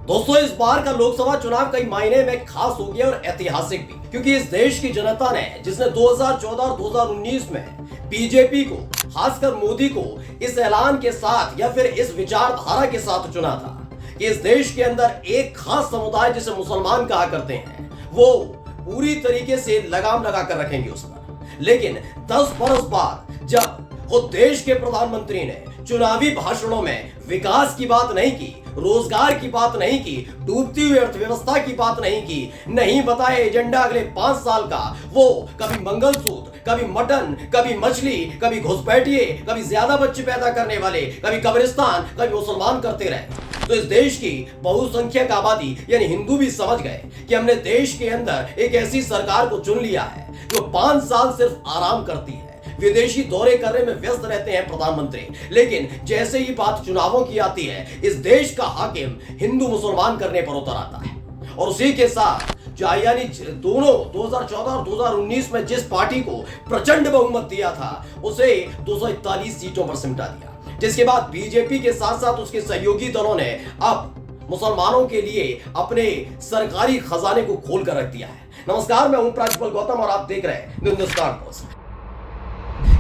दोस्तों, इस बार का लोकसभा चुनाव कई मायने में खास हो गया और ऐतिहासिक भी, क्योंकि इस देश की जनता ने जिसने 2014 और 2019 में बीजेपी को, खासकर मोदी को इस ऐलान के साथ या फिर इस विचारधारा के साथ चुना था कि इस देश के अंदर एक खास समुदाय जिसे मुसलमान कहा करते हैं, वो पूरी तरीके से लगाम लगा कर रखेंगे उस पर। लेकिन 10 बरस बाद जब वो देश के प्रधानमंत्री ने चुनावी भाषणों में विकास की बात नहीं की, रोजगार की बात नहीं की, डूबती हुई अर्थव्यवस्था की बात नहीं की, नहीं बताया एजेंडा अगले 5 साल का, वो कभी मंगलसूत्र, कभी मटन, कभी मछली, कभी घुसपैठिए, कभी ज्यादा बच्चे पैदा करने वाले, कभी कब्रिस्तान, कभी मुसलमान करते रहे। तो इस देश की बहुसंख्यक आबादी यानी हिंदू भी समझ गए कि हमने देश के अंदर एक ऐसी सरकार को चुन लिया है जो 5 साल सिर्फ आराम करती है, विदेशी दौरे करने में व्यस्त रहते हैं प्रधानमंत्री। लेकिन जैसे ही बात चुनावों की आती है, इस देश का हाकिम हिंदू मुसलमान करने पर उतर आता है। और उसी के साथ यानी दोनों 2014 और 2019 में जिस पार्टी को प्रचंड बहुमत दिया था, उसे 241 सीटों पर सिमटा दिया। जिसके बाद बीजेपी के साथ साथ उसके सहयोगी दलों ने अब मुसलमानों के लिए अपने सरकारी खजाने को खोल कर रख दिया है। नमस्कार, मैं हूं प्राजपल गौतम और आप देख रहे हैं हिंदुस्तान पोस्ट।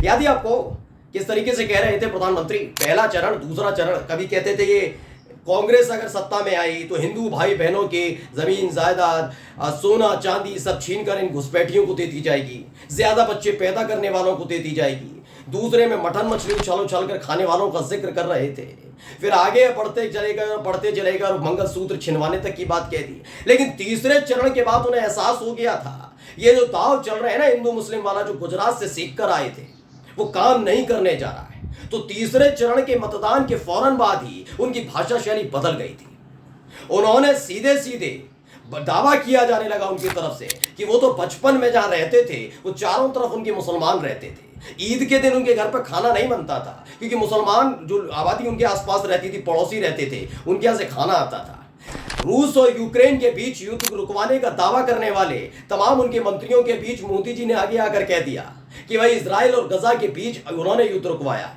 याद है आपको किस तरीके से कह रहे थे प्रधानमंत्री, पहला चरण, दूसरा चरण, कभी कहते थे ये कांग्रेस अगर सत्ता में आई तो हिंदू भाई बहनों के जमीन जायदाद, सोना चांदी सब छीन कर इन घुसपैठियों को दे दी जाएगी, ज्यादा बच्चे पैदा करने वालों को दे दी जाएगी। दूसरे में मटन मछली उछाल उछाल कर खाने वालों का जिक्र कर रहे थे। फिर आगे बढ़ते चले गए और मंगलसूत्र छिनवाने तक की बात कह दी। लेकिन तीसरे चरण के बाद उन्हें एहसास हो गया था ये जो दाव चल रहे हैं ना हिंदू मुस्लिम वाला, जो गुजरात से सीख कर आए थे, वो काम नहीं करने जा रहा है। तो तीसरे चरण के मतदान के फौरन बाद ही उनकी भाषा शैली बदल गई थी। उन्होंने सीधे सीधे दावा किया जाने लगा उनकी तरफ से कि वो तो बचपन में जहां रहते थे वो चारों तरफ उनके मुसलमान रहते थे। ईद के दिन उनके घर पर खाना नहीं बनता था क्योंकि मुसलमान जो आबादी उनके आसपास रहती थी, पड़ोसी रहते थे, उनके यहाँ से खाना आता था। रूस और यूक्रेन के बीच युद्ध रुकवाने का दावा करने वाले तमाम उनके मंत्रियों के बीच मोदी जी ने आगे आकर कह दिया कि भाई इजराइल और गजा के बीच उन्होंने युद्ध रुकवाया।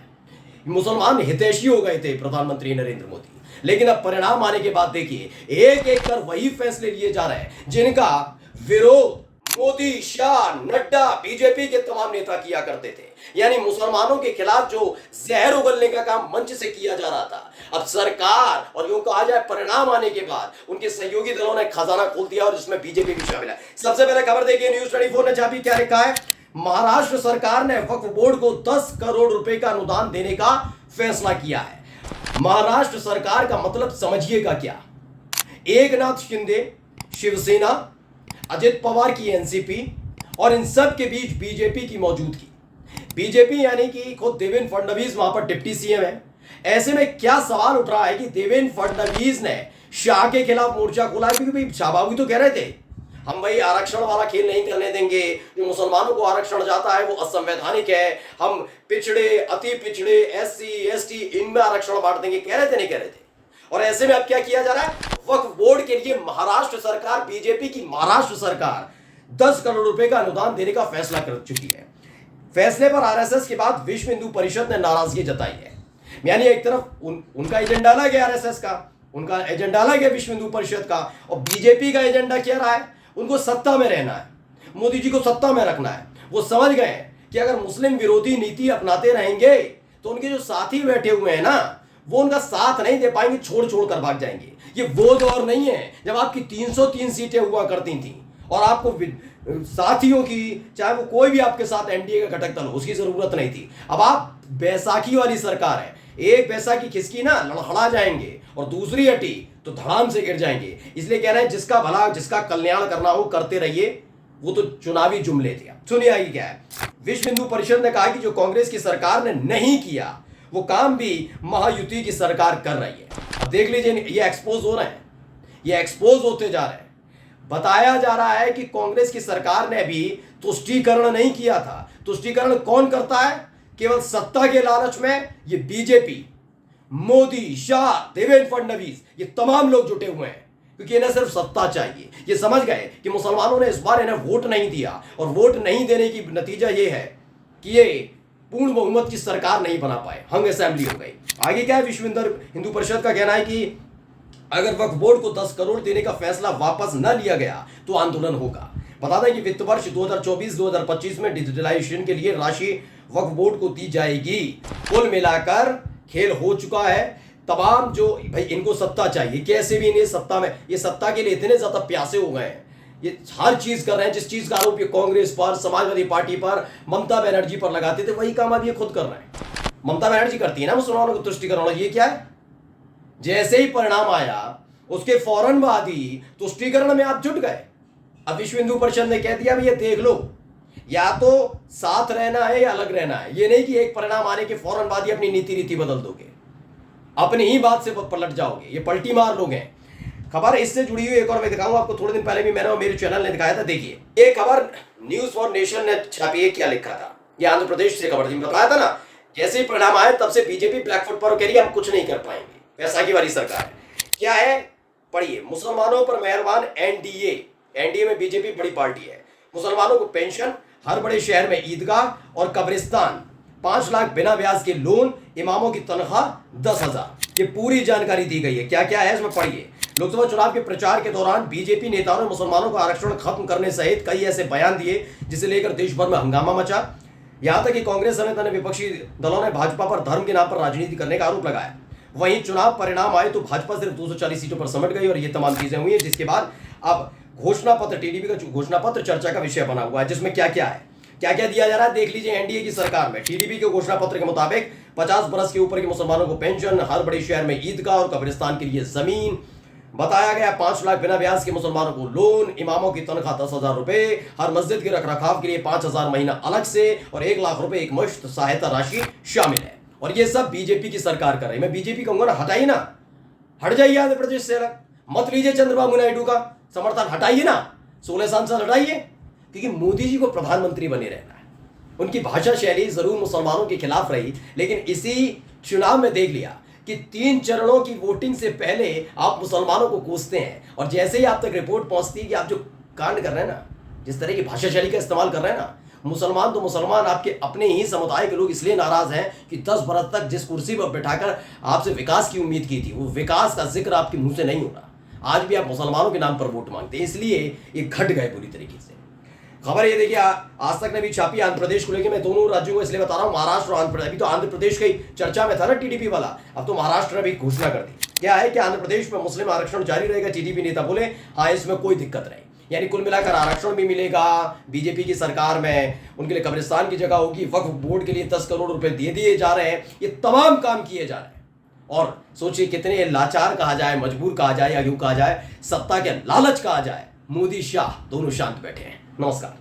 मुसलमान हितैषी हो गए थे प्रधानमंत्री नरेंद्र मोदी। लेकिन अब परिणाम आने के बाद देखिए, एक एक कर वही फैसले लिए जा रहे हैं जिनका विरोध मोदी, शाह, नड्डा, बीजेपी के तमाम नेता किया करते थे। यानी मुसलमानों के खिलाफ जो जहर उगलने का काम मंच से किया जा रहा था, अब सरकार और यूं कहा जाए परिणाम आने के बाद उनके सहयोगी दलों ने खजाना खोल दिया और जिसमें बीजेपी भी शामिल है। सबसे पहले खबर देखिए, न्यूज 24 ने छापी, क्या लिखा है। महाराष्ट्र सरकार ने वक्फ बोर्ड को 10 करोड़ रुपए का अनुदान देने का फैसला किया है। महाराष्ट्र सरकार का मतलब समझिएगा क्या। एकनाथ शिंदे शिवसेना, अजित पवार की एनसीपी और इन सब के बीच बीजेपी की मौजूदगी। बीजेपी यानी कि खुद देवेंद्र फडणवीस वहां पर डिप्टी सीएम है। ऐसे में क्या सवाल उठ रहा है कि देवेंद्र फडणवीस ने शाह के खिलाफ मोर्चा खोला, क्योंकि भाई शाहबाबू तो कह रहे थे हम भाई आरक्षण वाला खेल नहीं करने देंगे, जो मुसलमानों को आरक्षण जाता है वो असंवैधानिक है, हम पिछड़े, अति पिछड़े, एससी एसटी इनमें आरक्षण बांट देंगे, कह रहे थे नहीं कह रहे थे। और ऐसे में अब क्या किया जा रहा है, वक्फ बोर्ड के लिए महाराष्ट्र सरकार, बीजेपी की महाराष्ट्र सरकार 10 करोड़ रुपए का अनुदान देने का फैसला कर चुकी है। फैसले पर आरएसएस के बाद विश्व हिंदू परिषद ने नाराजगी जताई है। यानी एक तरफ उनका एजेंडा अलग है, आरएसएस का उनका एजेंडा अलग है, विश्व हिंदू परिषद का, और बीजेपी का एजेंडा क्या रहा है, उनको सत्ता में रहना है, मोदी जी को सत्ता में रखना है। वो समझ गए कि अगर मुस्लिम विरोधी नीति अपनाते रहेंगे तो उनके जो साथी बैठे हुए हैं ना, वो उनका साथ नहीं दे पाएंगे, छोड़ छोड़ कर भाग जाएंगे। ये वो दौर नहीं है जब आपकी 303 सीटें हुआ करती थी और आपको साथियों की, चाहे वो कोई भी आपके साथ एनडीए का घटक दल हो, उसकी जरूरत नहीं थी। अब आप बैसाखी वाली सरकार है, एक बैसाखी खिसकी ना लड़खड़ा जाएंगे और दूसरी हटी तो धड़ाम से गिर जाएंगे। इसलिए कह रहे हैं जिसका भला, जिसका कल्याण करना हो करते रहिए। वो तो चुनावी जुमले थे। सुनिए आगे क्या है। विश्व हिंदू परिषद ने कहा कि जो कांग्रेस की सरकार ने नहीं किया वो काम भी महायुति की सरकार कर रही है। अब देख लीजिए, ये एक्सपोज हो रहे हैं, ये एक्सपोज होते जा रहे हैं। बताया जा रहा है कि कांग्रेस की सरकार ने भी तुष्टीकरण नहीं किया था। तुष्टीकरण कौन करता है, केवल सत्ता के लालच में ये बीजेपी, मोदी, शाह, देवेंद्र फडणवीस, ये तमाम लोग जुटे हुए हैं क्योंकि इन्हें सिर्फ सत्ता चाहिए। ये समझ गए कि मुसलमानों ने इस बार इन्हें वोट नहीं दिया और वोट नहीं देने की नतीजा ये है कि ये पूर्ण बहुमत की सरकार नहीं बना पाए, हंग असेंबली हो गई। आगे क्या है, विश्व हिंदू परिषद का कहना है कि अगर वक्फ बोर्ड को 10 करोड़ देने का फैसला वापस न लिया गया तो आंदोलन होगा। बता दें कि वित्त वर्ष 2024-2025 में डिजिटलाइजेशन के लिए राशि वक्फ बोर्ड को दी जाएगी। कुल मिलाकर खेल हो चुका है। तमाम जो भाई इनको सत्ता चाहिए, कैसे भी इन्हें सत्ता में, ये सत्ता के लिए इतने ज्यादा प्यासे हो गए हैं, ये हर चीज कर रहे हैं। जिस चीज का आरोप ये कांग्रेस पर, समाजवादी पार्टी पर, ममता बनर्जी पर लगाते थे, वही काम अब ये खुद कर रहे हैं। ममता बनर्जी करती है ना मुसलमानों को तुष्टिकरण, ये क्या है? जैसे ही परिणाम आया उसके फौरन बाद ही तुष्टिकरण में आप जुट गए। अब विश्व हिंदू परिषद ने कह दिया भैया देख लो, या तो साथ रहना है या अलग रहना है। ये नहीं कि एक परिणाम आने के फौरन बाद ही अपनी नीति बदल दोगे, अपनी ही बात से पलट जाओगे, ये पलटी मार लोगे। खबर इससे जुड़ी हुई एक और मैं दिखाऊंगा आपको। थोड़े दिन पहले भी मैंने और मेरे चैनल ने दिखाया था। देखिए ये खबर न्यूज फॉर नेशन ने छापी है। क्या लिखा था? ये आंध्र प्रदेश से खबर थी, बताया था ना। जैसे ही परिणाम आए तब से बीजेपी ब्लैकफुट पर कह रही है हम कुछ नहीं कर पाएंगे, वैसाखी वाली सरकार। क्या है पढ़िए। मुसलमानों पर मेहरबान एनडीए में बीजेपी बड़ी पार्टी है। मुसलमानों को पेंशन, हर बड़े शहर में ईदगाह और कब्रिस्तान, 5 लाख बिना ब्याज के लोन, इमामों की तनख्वाह 10,000। ये पूरी जानकारी दी गई है। क्या क्या है इसमें पढ़िए। लोकसभा चुनाव के प्रचार के दौरान बीजेपी नेताओं ने मुसलमानों का आरक्षण खत्म करने सहित कई ऐसे बयान दिए जिसे लेकर देश भर में हंगामा मचा। यहां तक कि कांग्रेस समेत अन्य विपक्षी दलों ने भाजपा पर धर्म के नाम पर राजनीति करने का आरोप लगाया। वहीं चुनाव परिणाम आए तो भाजपा सिर्फ 240 सीटों पर सिमट गई और ये तमाम चीजें हुई है, जिसके बाद अब घोषणा पत्र, टीडीपी का घोषणा पत्र चर्चा का विषय बना हुआ है, जिसमें क्या क्या है, क्या क्या दिया जा रहा है देख लीजिए। एनडीए की सरकार में टीडीपी के घोषणा पत्र के मुताबिक 50 बरस के ऊपर के मुसलमानों को पेंशन, हर बड़े शहर में ईदगाह और कब्रिस्तान के लिए जमीन बताया गया, 5 लाख बिना ब्याज के मुसलमानों को लोन, इमामों की तनख्वाह 10,000 रुपए, हर मस्जिद के रखरखाव के लिए 5,000 महीना अलग से और 1 लाख रुपए एक मुश्त सहायता राशि शामिल है। और ये सब बीजेपी की सरकार कर रही है। मैं बीजेपी कहूंगा ना, हटाइए ना, हट जाइए आंध्र प्रदेश से अलग, मत लीजिए चंद्रबाबू नायडू का समर्थन, हटाइए ना, 16 सांसद हटाइए, क्योंकि मोदी जी को प्रधानमंत्री बने रहना है। उनकी भाषा शैली जरूर मुसलमानों के खिलाफ रही, लेकिन इसी चुनाव में देख लिया कि 3 चरणों की वोटिंग से पहले आप मुसलमानों को कोसते हैं, और जैसे ही आप तक रिपोर्ट पहुंचती है कि आप जो कांड कर रहे हैं ना, जिस तरह की भाषा शैली का इस्तेमाल कर रहे हैं ना, मुसलमान तो मुसलमान, आपके अपने ही समुदाय के लोग इसलिए नाराज हैं कि 10 बरस तक जिस कुर्सी पर बैठाकर आपसे विकास की उम्मीद की थी, वो विकास का जिक्र आपके मुंह से नहीं हो रहा। आज भी आप मुसलमानों के नाम पर वोट मांगते हैं, इसलिए ये घट गए पूरी तरीके से। खबर ये देखिए, आज तक ने भी छापी आंध्र प्रदेश को लेकर। मैं दोनों राज्यों को इसलिए बता रहा हूं, महाराष्ट्र और आंध्र प्रदेश। अभी तो आंध्र प्रदेश की चर्चा में था ना टीडीपी वाला, अब तो महाराष्ट्र ने भी घोषणा कर दी। क्या है कि आंध्र प्रदेश में मुस्लिम आरक्षण जारी रहेगा। टीडीपी नेता बोले हाँ इसमें कोई दिक्कत नहीं, यानी कुल मिलाकर आरक्षण भी मिलेगा बीजेपी की सरकार में, उनके लिए कब्रिस्तान की जगह होगी, वक्फ बोर्ड के लिए 10 करोड़ रुपए दे दिए जा रहे हैं, ये तमाम काम किए जा रहे हैं। और सोचिए कितने लाचार कहा जाए, मजबूर कहा जाए, या यूं कहा जाए सत्ता के लालच कहा जाए, मोदी शाह दोनों शांत बैठे हैं। नमस्कार।